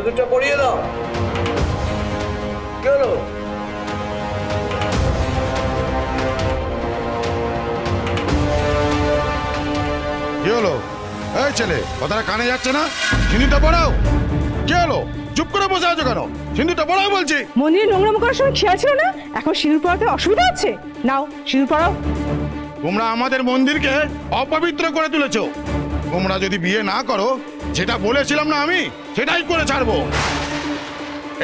সিঁদুরটা পরিয়ে দাও। কি হলো? কি হলো? এই ছেলে, কথাটা কানে যাচ্ছে না? সিঁদুরটা পড়াও। কি হলো? চুপ করে বসে আছো কেন? সিঁদুরটা পড়াও বলছি। মন্দিরে নোংরাম করার সময় খেয়াল ছিল না? এখন সিঁদুর পড়াতে অসুবিধা আছে? নাও সিঁদুর পড়াও। তোমরা আমাদের মন্দিরকে অপবিত্র করে তুলেছো। তোমরা যদি বিয়ে না করো, যেটা বলেছিলাম না আমি, সেটাই করে ছাড়বো।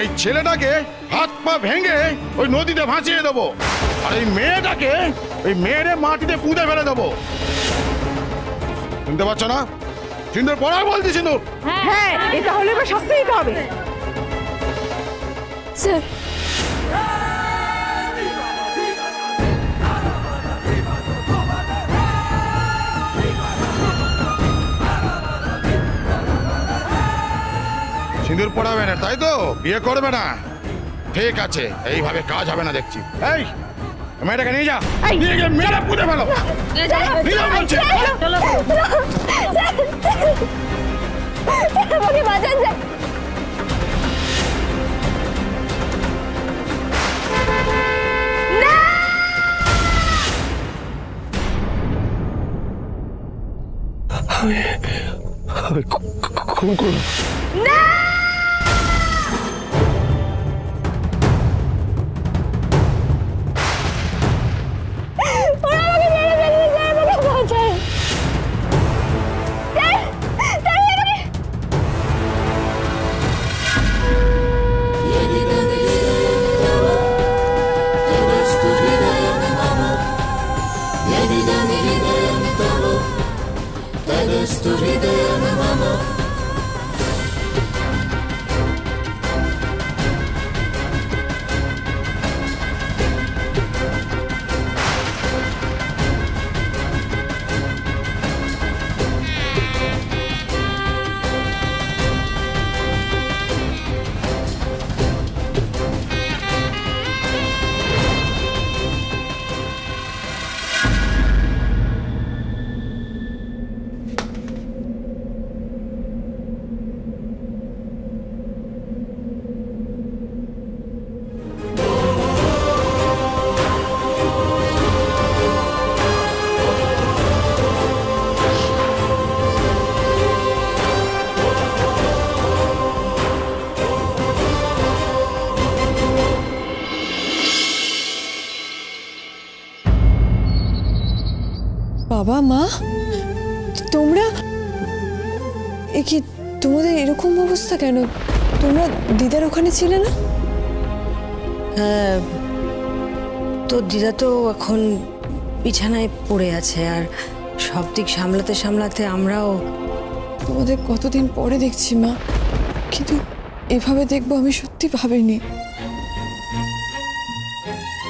এই ছেলেটাকে হাত পা ভেঙে ওই নদীতে ভাসিয়ে দেবো, আর এই মেয়েটাকে ওই মেয়েরে মাটিতে পুঁতে ফেলে দেবো। শুনতে পাচ্ছ না? সিঁদুর পড়াও বলছি। সিঁদুর। হ্যাঁ, এটা হলে এবার শাস্তি দিতে হবে। স্যার, সিঁদুর পড়াবে না তাই তো? বিয়ে করবে না? ঠিক আছে, এইভাবে কাজ হবে না দেখছি। এই মেয়েটাকে নিয়ে যা, নিয়ে গিয়ে মেয়েরা পুঁতে ফেলো। নিয়ে যাও বলছি। আমাকে বাঁচান স্যার। আমি খুন করলাম। বাবা মা তোমরা কি তোমাদের এরকম অবস্থা কেন? তোমরা দিদার ওখানে ছিলে না? হ্যাঁ, তো দিদা তো এখন বিছানায় পড়ে আছে, আর সব দিক সামলাতে সামলাতে আমরাও। তোমাদের কতদিন পরে দেখছি মা, কিন্তু এভাবে দেখবো আমি সত্যি ভাবিনি।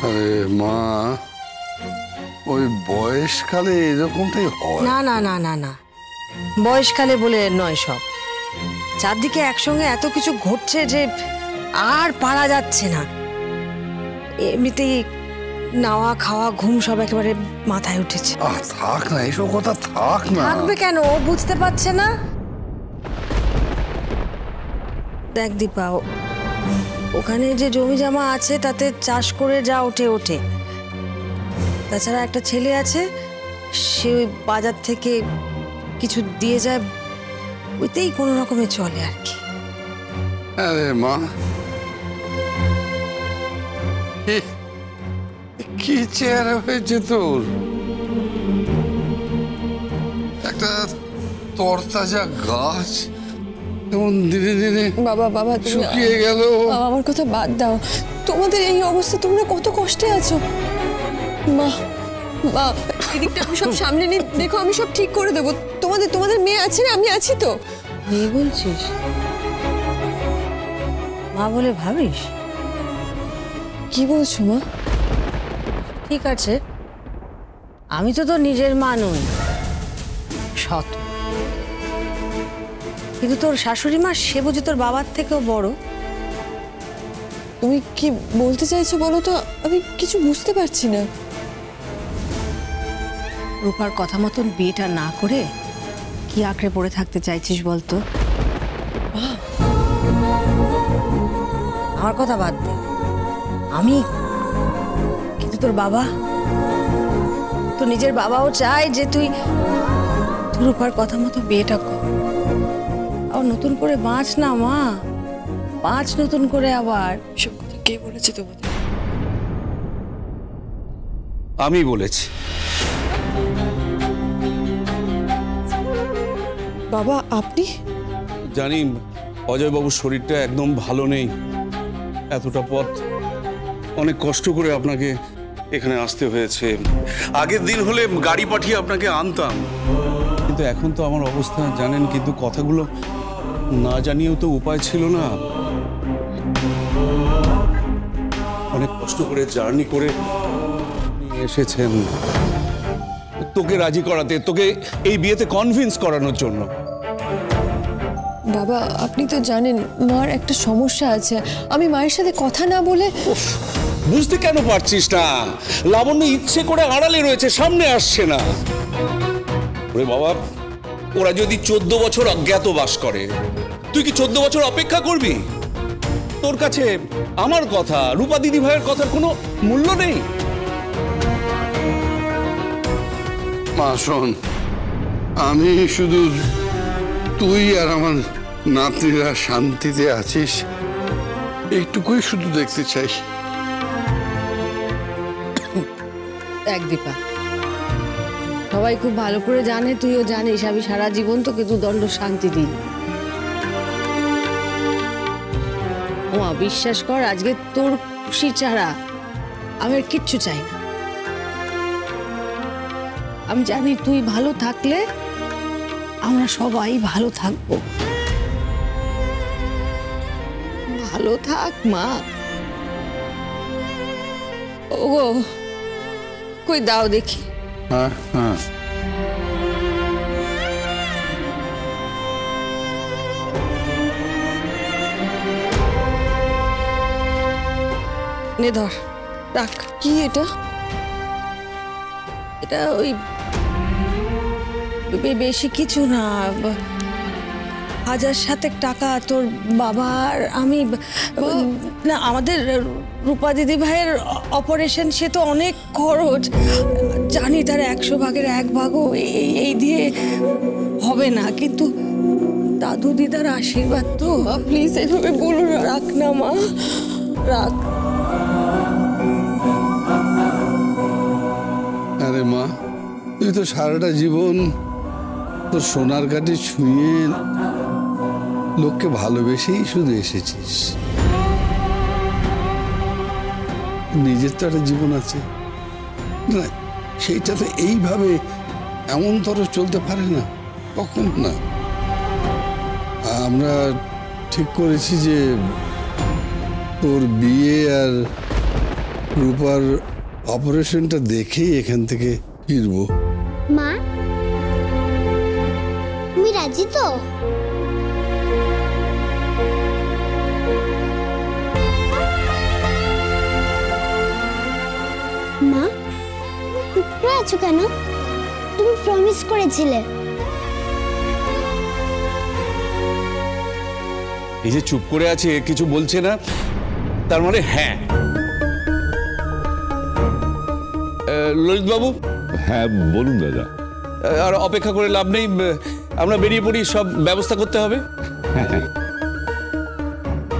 আরে মা, ওই বয়সকালে এরকমটাই হয়। না না না না না, বয়সকালে বলে নয়, সব চারদিকে একসঙ্গে এত কিছু ঘটছে যে আর পারা যাচ্ছে না। এমনিতেই নাওয়া খাওয়া ঘুম সব একেবারে মাথায় উঠেছে। থাক না, এইসব কথা থাক না। থাকবে কেন? ও বুঝতে পারছে না। দেখ দীপা, ওখানে যে জমি জমা আছে তাতে চাষ করে যা ওঠে ওঠে, তাছাড়া একটা ছেলে আছে, সে ওই বাজার থেকে কিছু দিয়ে যায়, ওইতেই কোনো রকমে চলে আর কি। আরে মা, কি চেহারা হয়েছে তোর! একটা তরতাজা গাছ এমন দিনে দিনে বাবা বাবা শুকিয়ে গেল। আমার কথা বাদ দাও, তোমাদের এই অবস্থা, তোমরা কত কষ্টে আছো। মা মা, এদিকটা আমি সব সামনে নিয়ে দেখো, আমি সব ঠিক করে দেবো। তোমাদের মেয়ে আছে না? আমি আছি তো। মেয়ে বলছিস? মা বলে ভাবিস? কি বলছো মা? ঠিক আছে, আমি তো তোর নিজের মা নই, সৎ, কিন্তু তোর শাশুড়ি মা সে বুঝি তোর বাবার থেকেও বড়। তুমি কি বলতে চাইছো বলো তো? আমি কিছু বুঝতে পারছি না। রূপার কথা মতন বিয়েটা না করে কি আঁকড়ে পড়ে থাকতে চাইছিস বলতো? আমার কথা বাদ দে, আমি কিন্তু তোর বাবা, তোর নিজের বাবাও চায় যে তুই রূপার কথা মতো বিয়েটা কর। আবার নতুন করে বাঁচ না মা, বাঁচ নতুন করে আবার। সব কথা কে বলেছে তোমাদের? আমি বলেছি। বাবা আপনি? জানি অজয়বাবুর শরীরটা একদম ভালো নেই, এতটা পথ অনেক কষ্ট করে আপনাকে এখানে আসতে হয়েছে। আগের দিন হলে গাড়ি পাঠিয়ে আপনাকে আনতাম, কিন্তু এখন তো আমার অবস্থা জানেন। কিন্তু কথাগুলো না জানিয়েও তো উপায় ছিল না। অনেক কষ্ট করে জার্নি করে এসেছেন তোকে রাজি করাতে, তোকে এই বিয়েতে কনভিন্স করানোর জন্য। বাবা আপনি তো জানেন মার একটা সমস্যা আছে, আমি মায়ের সাথে কথা না বলে। বুঝতে কেন পারছিস না? লাবণ্য ইচ্ছে করে আড়ালে রয়েছে, সামনে আসছে না। ওরে বাবা, ওরা যদি 14 বছর অজ্ঞাতবাস করে, তুই কি 14 বছর অপেক্ষা করবি? তোর কাছে আমার কথা, রূপা দিদি ভাইয়ের কথার কোনো মূল্য নেই? মা শোন, আমি শুধু তুই আর আমার নাতনিরা শান্তিতে আছিস এইটুকুই শুধু দেখতে চাই। দেখ দীপা, সবাই খুব ভালো করে জানে, তুইও জানিস আমি সারা জীবন তোকে দুদণ্ড শান্তি দিই। ওমা বিশ্বাস কর, আজকে তোর খুশি ছাড়া আমি আর কিচ্ছু চাই না। আমি জানি তুই ভালো থাকলে আমরা সবাই ভালো থাকবো। ভালো থাক মা। ও কই দাও দেখি। হ্যাঁ হ্যাঁ, নে ধর, রাখ। কি এটা? এটা ওই বেশি কিছু না, 1000 টাকা তোর বাবার। আমি না, আমাদের রূপা দিদি ভাইয়ের অপারেশন, সে তো অনেক খরচ জানি, তার 100 ভাগের 1 ভাগও এই দিয়ে হবে না, কিন্তু দাদু দিদার আশীর্বাদ তো। প্লিজ এভাবে বলো না। রাখ না মা, রাখ। আরে মা, তুই তো সারাটা জীবন তোর সোনার কাঠি ছুঁয়ে লোককে ভালোবেসেই শুধু এসেছিস। নিজের তো একটা জীবন আছে না, সেইটা তো এইভাবে এমন তর চলতে পারে না, কখন না। আমরা ঠিক করেছি যে তোর বিয়ে আর রূপার অপারেশনটা দেখেই এখান থেকে ফিরবো। মা তুমি রাজি তো? মা চুপ করে আছো কেন? তুমি প্রমিস করেছিলে। এই যে চুপ করে আছে, কিছু বলছে না, তার মানে হ্যাঁ। ললিত বাবু। হ্যাঁ বলুন দাদা। আর অপেক্ষা করে লাভ নেই, আমরা বেরিয়ে পড়ি, সব ব্যবস্থা করতে হবে।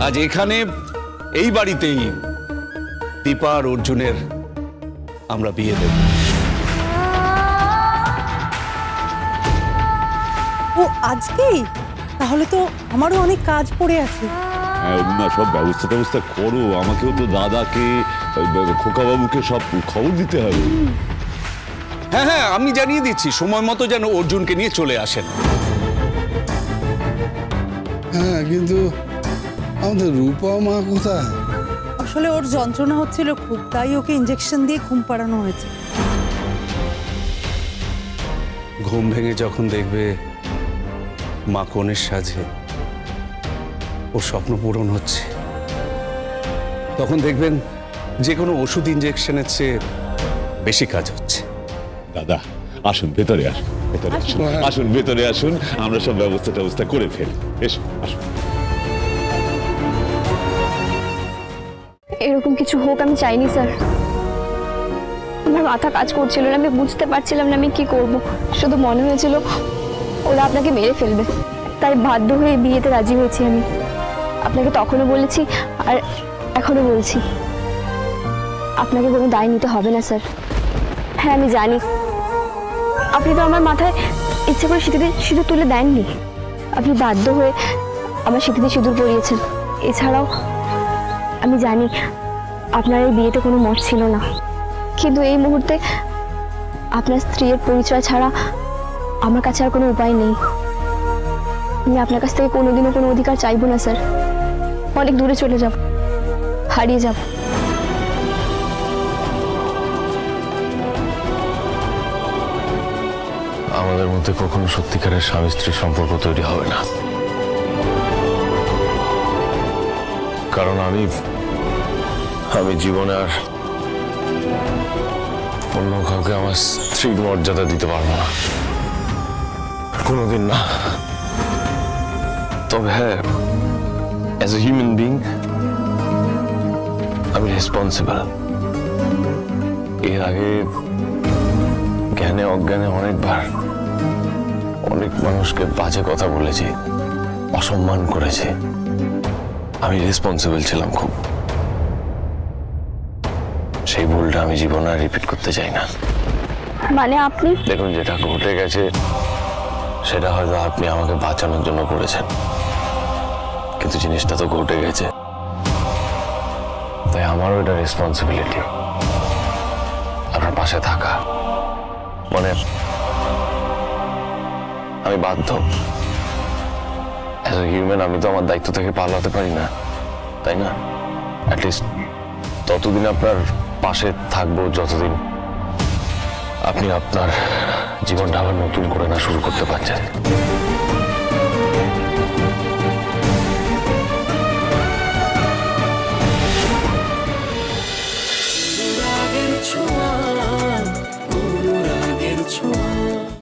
আজ এখানে এই বাড়িতেই দীপা আর অর্জুনের আমরা বিয়ে দেব। ও আজকেই? তাহলে তো আমারও অনেক কাজ পড়ে আছে। না, সব ব্যবস্থা করো, আমাকেও তো দাদাকে, খোকাবাবুকে সব খবর দিতে হবে। হ্যাঁ হ্যাঁ, আমি জানিয়ে দিচ্ছি, সময় মতো যেন অর্জুনকে নিয়ে চলে আসেন। হ্যাঁ, কিন্তু আমাদের রূপা মা কোথায়? আসলে ওর যন্ত্রণা হচ্ছিল খুব, তাই ওকে ইঞ্জেকশন দিয়ে ঘুম পাড়ানো হয়েছে। ঘুম ভেঙে যখন দেখবে মা কনের সাজে ওর স্বপ্ন পূরণ হচ্ছে, তখন দেখবেন যে কোনো ওষুধ ইঞ্জেকশনের চেয়ে বেশি কাজ হচ্ছে। দাদা আসুন, ভেতরে আসুন, ভেতরে আসুন, আসুন ভেতরে আসুন, আমরা সব ব্যবস্থা করে ফেলি। এসো, আসুন। এরকম কিছু হোক আমি চাইনি স্যার। আমার মাথা কাজ করছিল না, আমি বুঝতে পারছিলাম না আমি কি করব। শুধু মনে হয়েছিল ওরা আপনাকে মেরে ফেলবে, তাই বাধ্য হয়ে বিয়েতে রাজি হয়েছি আমি। আপনাকে তখনও বলেছি আর এখনো বলছি, আপনাকে কোনো দায় নিতে হবে না স্যার। হ্যাঁ আমি জানি আপনি তো আমার মাথায় ইচ্ছে করে সিঁদুর তুলে দেননি, আপনি বাধ্য হয়ে আমার সিঁথিতে সিঁদুর পরিয়েছেন। এছাড়াও আমি জানি আপনার এই বিয়েতে কোনো মত ছিল না, কিন্তু এই মুহূর্তে আপনার স্ত্রীর পরিচয় ছাড়া আমার কাছে আর কোনো উপায় নেই। আমি আপনার কাছ থেকে কোনোদিনও কোনো অধিকার চাইবো না স্যার। অনেক দূরে চলে যাব, হারিয়ে যাব। আমাদের মধ্যে কখনো সত্যিকারের স্বামী স্ত্রীর সম্পর্ক তৈরি হবে না, কারণ আমি জীবনে আর অন্য কাউকে আমার স্ত্রীর মর্যাদা দিতে পারবো না, কোনোদিন না। তবে হ্যাঁ, অ্যাজ এ হিউম্যান বিং আমি রেসপন্সিবল। এর আগে জ্ঞানে অজ্ঞানে অনেকবার অনেক মানুষকে বাজে কথা বলেছি, অসম্মান করেছি। আমি রেসপন্সিবল ছিলাম খুব। সেই ভুলটা আমি জীবনে আর রিপিট করতে চাই না। মানে আপনি দেখুন, যেটা ঘটে গেছে সেটা হয়তো আপনি আমাকে বাঁচানোর জন্য করেছেন, কিন্তু জিনিসটা তো ঘটে গেছে, তাই আমারও এটা রেসপন্সিবিলিটি আপনার পাশে থাকা। মানে আমি বাধ্য, অ্যাজ এ হিউম্যান আমি তো আমার দায়িত্ব থেকে পালাতে পারি না, তাই না? অ্যাটলিস্ট ততদিন আপনার পাশে থাকবো যতদিন আপনি আপনার জীবনটা আবার নতুন করে না শুরু করতে পারছেন।